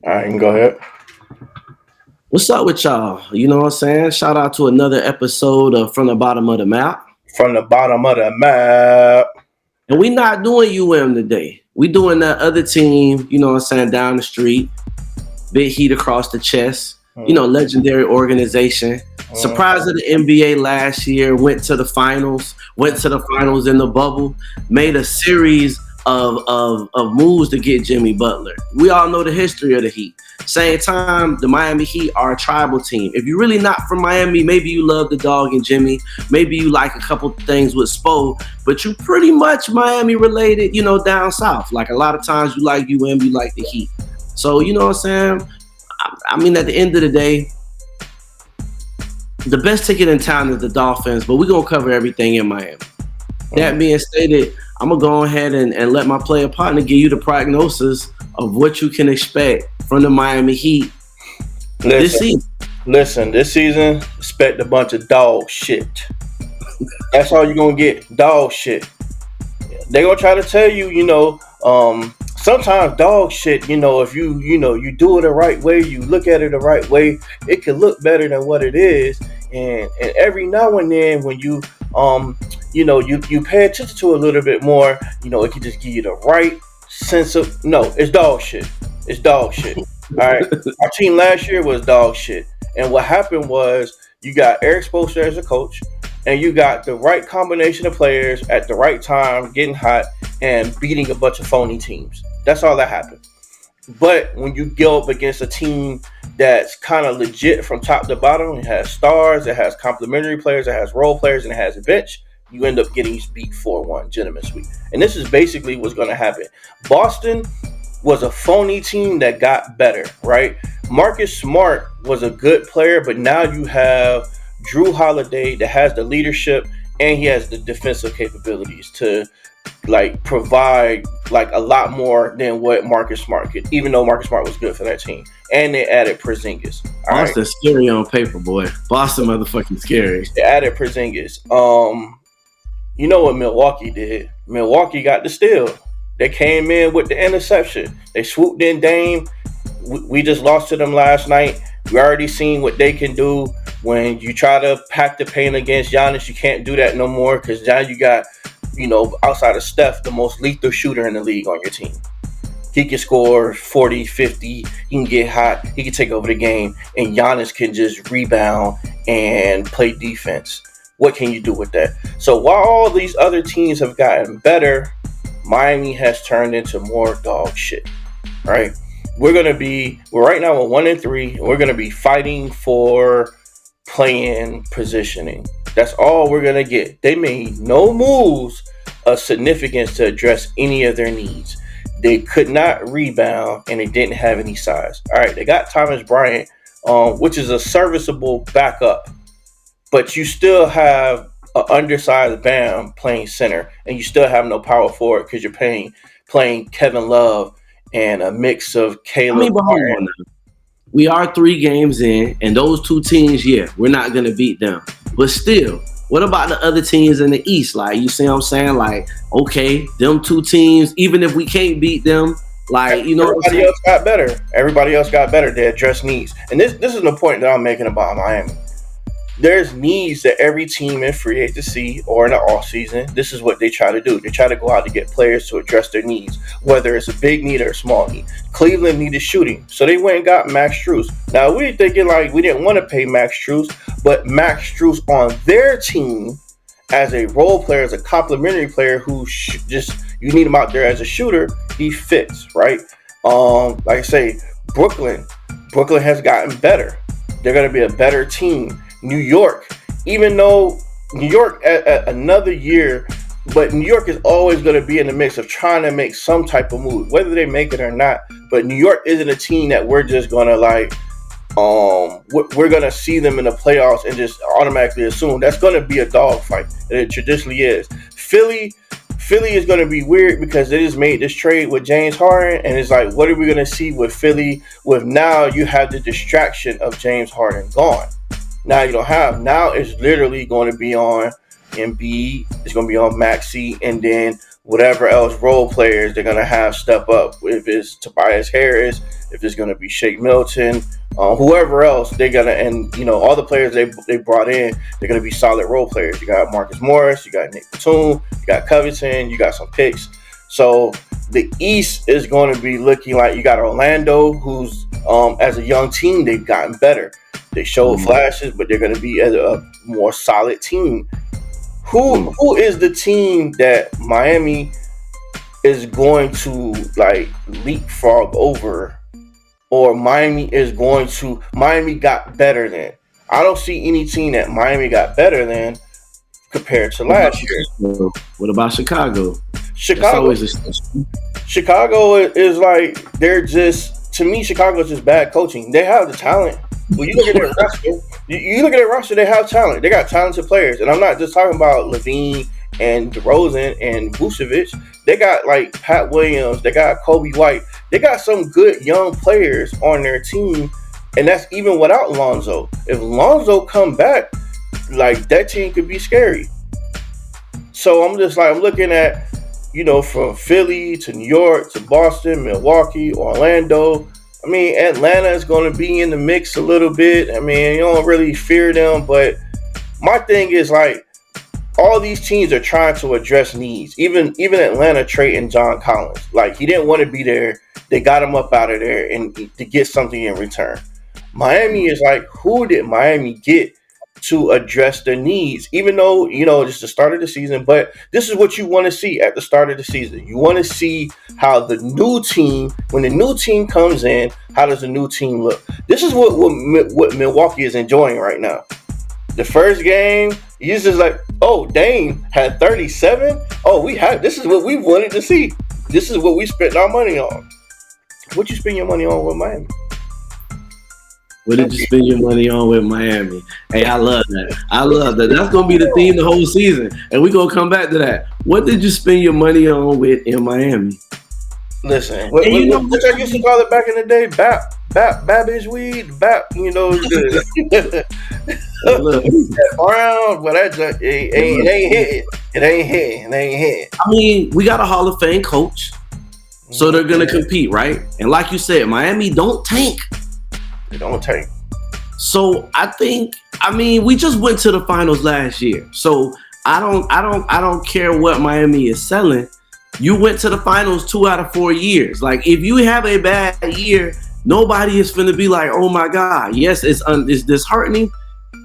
All right, you can go ahead. What's up with y'all? You know what I'm saying? Shout out to another episode of From the Bottom of the Map. From the bottom of the map. And we not doing UM today. We doing that other team, you know what I'm saying, down the street. Big heat across the chest. Legendary organization. Surprise of the NBA last year, went to the finals in the bubble, made a series of moves to get Jimmy Butler. We all know the history of the Heat. Same time, the Miami Heat are a tribal team. If you're really not from Miami, maybe you love the dog and Jimmy. Maybe you like a couple things with Spo, but you pretty much Miami related, down south. Like a lot of times you like UM, you like the Heat. So, you know what I'm saying? I mean, at the end of the day, the best ticket in town is the Dolphins, but we're going to cover everything in Miami. That being stated, I'm going to go ahead and let my player partner give you the prognosis of what you can expect from the Miami Heat this season. Listen, this season, expect a bunch of dog shit. That's all you're going to get, dog shit. They're going to try to tell you, sometimes dog shit, if you do it the right way, you look at it the right way, it can look better than what it is. And every now and then when you you pay attention to it a little bit more, it can just give you the right sense of it's dog shit. It's dog shit. All right. Our team last year was dog shit. And what happened was you got Eric Spoelstra as a coach, and you got the right combination of players at the right time, getting hot and beating a bunch of phony teams. That's all that happened. But when you go up against a team that's kind of legit from top to bottom, it has stars, it has complementary players, it has role players, and it has a bench, you end up getting beat 4-1, gentlemen sweep. And this is basically what's going to happen. Boston was a phony team that got better, right? Marcus Smart was a good player, but now you have Drew Holiday that has the leadership and he has the defensive capabilities to provide a lot more than what Marcus Smart could, even though Marcus Smart was good for that team. And they added Porzingis. Boston's scary on paper, boy. Boston motherfucking scary. They added Porzingis. You know what Milwaukee did? Milwaukee got the steal. They came in with the interception. They swooped in Dame. We just lost to them last night. We already seen what they can do when you try to pack the paint against Giannis. You can't do that no more because now you got, outside of Steph, the most lethal shooter in the league on your team. He can score 40, 50. He can get hot. He can take over the game. And Giannis can just rebound and play defense. What can you do with that? So while all these other teams have gotten better, Miami has turned into more dog shit, right? We're right now we're 1-3. We're going to be fighting for playing positioning. That's all we're going to get. They made no moves of significance to address any of their needs. They could not rebound, and they didn't have any size. All right, they got Thomas Bryant, which is a serviceable backup, but you still have an undersized Bam playing center, and you still have no power forward because you're playing Kevin Love and a mix of Caleb. We are 3 games in, and those 2 teams, we're not going to beat them. But still, what about the other teams in the East? You see what I'm saying? Okay, them 2 teams, even if we can't beat them, everybody else got better. Everybody else got better. They address needs. And this is the point that I'm making about Miami. There's needs that every team in free agency or in the offseason, this is what they try to do. They try to go out to get players to address their needs, whether it's a big need or a small need. Cleveland needed shooting, so they went and got Max Strus. Now, we were thinking we didn't want to pay Max Strus, but Max Strus on their team as a role player, as a complementary player who you need him out there as a shooter, he fits, right? Like I say, Brooklyn has gotten better. They're going to be a better team. New York, even though New York another year, but New York is always going to be in the mix of trying to make some type of move, whether they make it or not. But New York isn't a team that we're just going to we're going to see them in the playoffs and just automatically assume that's going to be a dogfight. It traditionally is. Philly is going to be weird because they just made this trade with James Harden, and it's what are we going to see with Philly? With now you have the distraction of James Harden gone. Now you don't have. Now it's literally going to be on Embiid. It's going to be on Maxey, and then whatever else role players they're going to have step up. If it's Tobias Harris, if it's going to be Shake Milton, whoever else they're gonna, and all the players they brought in, they're gonna be solid role players. You got Marcus Morris, you got Nick Batum, you got Covington, you got some picks. So the East is going to be looking like you got Orlando, who's as a young team they've gotten better. They showed flashes, but they're going to be a more solid team. Who is the team that Miami is going to like leapfrog over, or Miami got better than? I don't see any team that Miami got better than compared to last year. What about Chicago? Chicago is like, they're just, to me, Chicago is just bad coaching. They have the talent. When you look at their roster, you look at their roster, they have talent. They got talented players. And I'm not just talking about Levine and DeRozan and Vucevic. They got like Pat Williams. They got Kobe White. They got some good young players on their team. And that's even without Lonzo. If Lonzo come back, like, that team could be scary. So I'm looking at, from Philly to New York to Boston, Milwaukee, Orlando. I mean, Atlanta is going to be in the mix a little bit. I mean, you don't really fear them, but my thing is, like, all these teams are trying to address needs. Even Atlanta trading John Collins. Like, he didn't want to be there. They got him up out of there and to get something in return. Miami is like, who did Miami get to address their needs? Even though, it's the start of the season, but this is what you want to see at the start of the season. You want to see how the new team, when the new team comes in, how does the new team look? This is what Milwaukee is enjoying right now. The first game, he's just like, oh, Dame had 37. Oh, this is what we wanted to see. This is what we spent our money on. What you spend your money on with Miami? What did you spend your money on with Miami? Hey, I love that. That's going to be the theme the whole season. And we're going to come back to that. What did you spend your money on with in Miami? Listen, what I used to call it back in the day, Babbage weed, around, but it ain't hitting. It ain't hitting. I mean, we got a Hall of Fame coach, so they're going to compete, right? And like you said, Miami don't tank. They don't tank. So we just went to the finals last year. So I don't care what Miami is selling. You went to the finals 2 out of 4 years. Like, if you have a bad year, nobody is finna be like, oh my God. Yes, it's disheartening.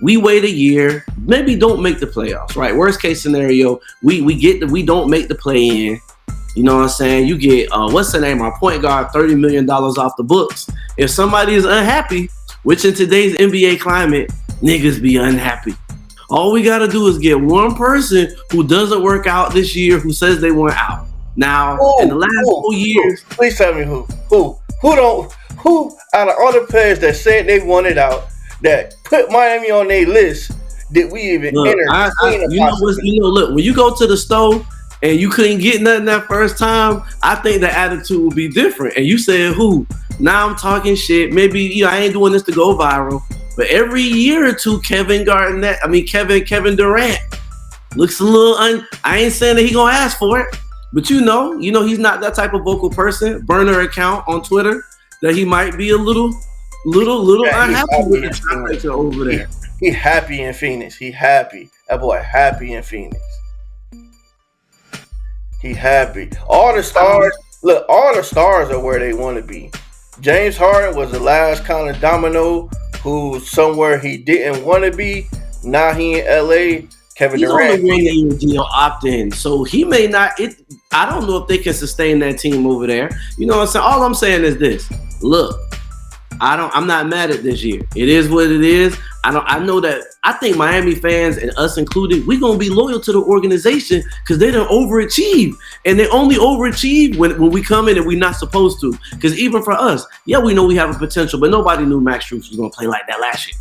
We wait a year, maybe don't make the playoffs, right? Worst case scenario, we don't make the play in. You know what I'm saying? You get, what's the name? Our point guard, $30 million off the books. If somebody is unhappy, which in today's NBA climate, niggas be unhappy. All we got to do is get one person who doesn't work out this year who says they want out. Now, in the last 4 years. Please tell me who out of all the players that said they wanted out, that put Miami on their list, did we even enter? Look, when you go to the store and you couldn't get nothing that first time, I think the attitude will be different. And you said who? Now I'm talking shit. Maybe I ain't doing this to go viral, but every year or two, Kevin Durant looks a little. I ain't saying that he gonna ask for it, but he's not that type of vocal person. Burner account on Twitter that he might be a little unhappy with the temperature over there. He happy in Phoenix. He happy. That boy happy in Phoenix. He happy. All the stars are where they want to be. James Harden was the last kind of domino who's somewhere he didn't want to be. Now he in LA. Kevin Durant. He's on the 1 year deal opt-in, so he may not. I don't know if they can sustain that team over there. You know what I'm saying? All I'm saying is this: look, I'm not mad at this year. It is what it is. I know that. I think Miami fans and us included, we're gonna be loyal to the organization because they don't overachieve, and they only overachieve when we come in and we're not supposed to. Because even for us, yeah, we know we have a potential, but nobody knew Max Strus was gonna play like that last year.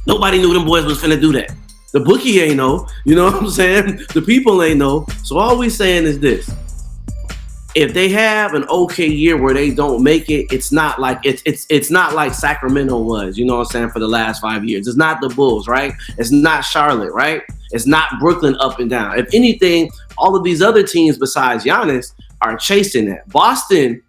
Nobody knew them boys was finna do that. The bookie ain't know. You know what I'm saying? The people ain't know. So all we saying is this: if they have an okay year where they don't make it, it's not like it's not like Sacramento was, you know what I'm saying, for the last 5 years. It's not the Bulls, right? It's not Charlotte, right? It's not Brooklyn up and down. If anything, all of these other teams besides Giannis are chasing that. Boston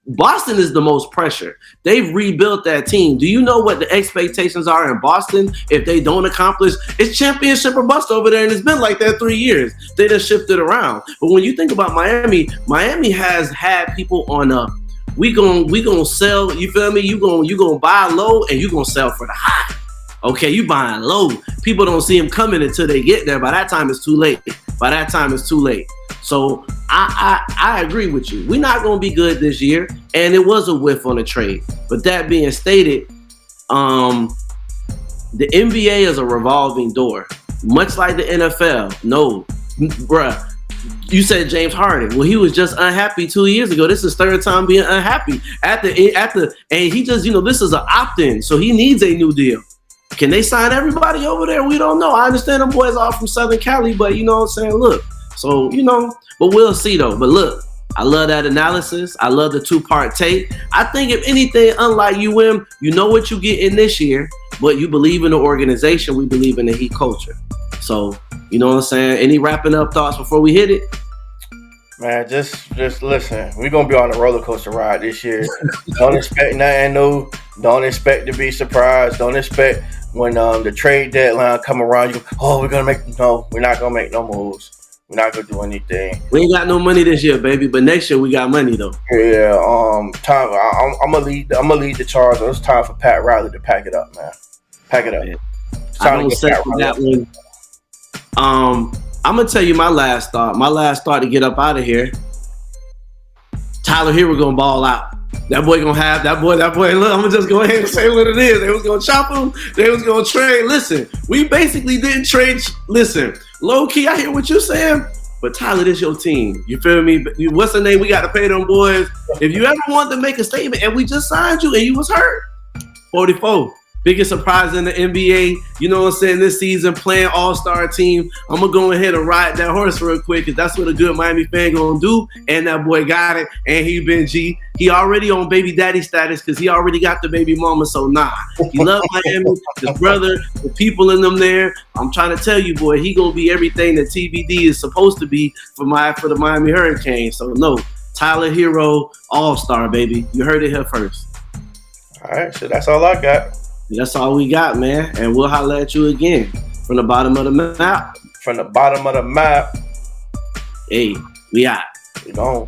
Boston is the most pressure. They've rebuilt that team. Do you know what the expectations are in Boston if they don't accomplish? It's championship or bust over there, and it's been like that 3 years. They just shifted around. But when you think about Miami, Miami has had people on we gonna sell. You feel me? You gonna buy low and you gonna sell for the high. Okay, you buying low. People don't see them coming until they get there. By that time, it's too late. So I agree with you. We're not going to be good this year, and it was a whiff on a trade. But that being stated, the NBA is a revolving door, much like the NFL. No, bruh. You said James Harden. Well, he was just unhappy 2 years ago. This is his third time being unhappy and he just, this is an opt-in, so he needs a new deal. Can they sign everybody over there? We don't know. I understand them boys are from Southern Cali, but you know what I'm saying? Look, so, but we'll see though. But look, I love that analysis. I love the two-part take. I think if anything, unlike UM, you know what you get in this year, but you believe in the organization. We believe in the Heat culture. So, you know what I'm saying? Any wrapping up thoughts before we hit it? Man, just listen. We're going to be on a roller coaster ride this year. Don't expect nothing new. Don't expect to be surprised. Don't expect when the trade deadline come around, we're not going to make no moves. We're not going to do anything. We ain't got no money this year, baby, but next year we got money though. Yeah, time. I'm gonna lead the charge. It's time for Pat Riley to pack it up, man. Pack it up. Yeah. I don't set for that one. I'm gonna tell you my last thought. My last thought to get up out of here. Tyler Hero gonna ball out. That boy gonna have that boy. Look, I'm gonna just go ahead and say what it is. They was gonna chop him. They was gonna trade. Listen, we basically didn't trade. Listen, low key, I hear what you're saying, but Tyler, this your team. You feel me? What's the name? We got to pay them boys. If you ever wanted to make a statement, and we just signed you, and you was hurt, 44. Biggest surprise in the NBA, you know what I'm saying, this season, playing all-star team. I'm going to go ahead and ride that horse real quick because that's what a good Miami fan going to do. And that boy got it. And he been G. He already on baby daddy status because he already got the baby mama. So, nah. He love Miami, his brother, the people in them there. I'm trying to tell you, boy, he going to be everything that TBD is supposed to be for the Miami Hurricanes. So, no. Tyler Hero, all-star, baby. You heard it here first. All right. So, that's all I got. That's all we got, man. And we'll holler at you again from the bottom of the map. From the bottom of the map. Hey, we out. We gone.